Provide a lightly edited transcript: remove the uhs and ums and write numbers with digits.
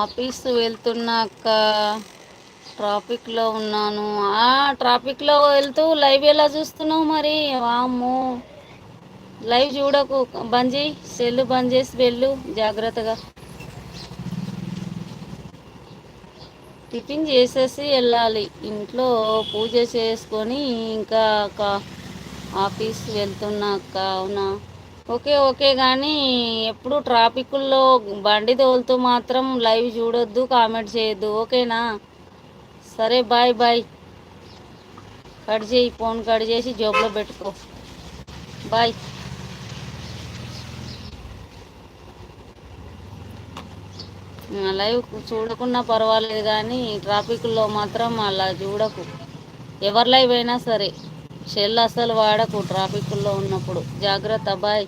Office వెళ్తున్నాక ట్రాఫిక్లో ఉన్నాను. ట్రాఫిక్లో వెళ్తూ లైవ్ ఎలా చూస్తున్నావు మరి? వామ్మో, లైవ్ చూడకు, బంద్ చేయి, సెల్లు బంద్ చేసి వెళ్ళు జాగ్రత్తగా. టిఫిన్ చేసేసి వెళ్ళాలి. ఇంట్లో పూజ చేసుకొని ఇంకా ఆఫీస్ వెళ్తున్నాక. అవునా, ఓకే ఓకే, కానీ ఎప్పుడు ట్రాఫిక్లో బండి తోలుతూ మాత్రం లైవ్ చూడొద్దు, కామెంట్ చేయొద్దు, ఓకేనా? సరే, బాయ్ బాయ్. కట్ చేయి, ఫోన్ కట్ చేసి జోబులో పెట్టుకో. బాయ్. లైవ్ చూడకున్నా పర్వాలేదు, కానీ ట్రాఫిక్లో మాత్రం అలా చూడకు. ఎవరి లైవ్ అయినా సరే సెల్ అస్సలు వాడకు ట్రాఫిక్లో ఉన్నప్పుడు. జాగ్రత్త, బాయ్.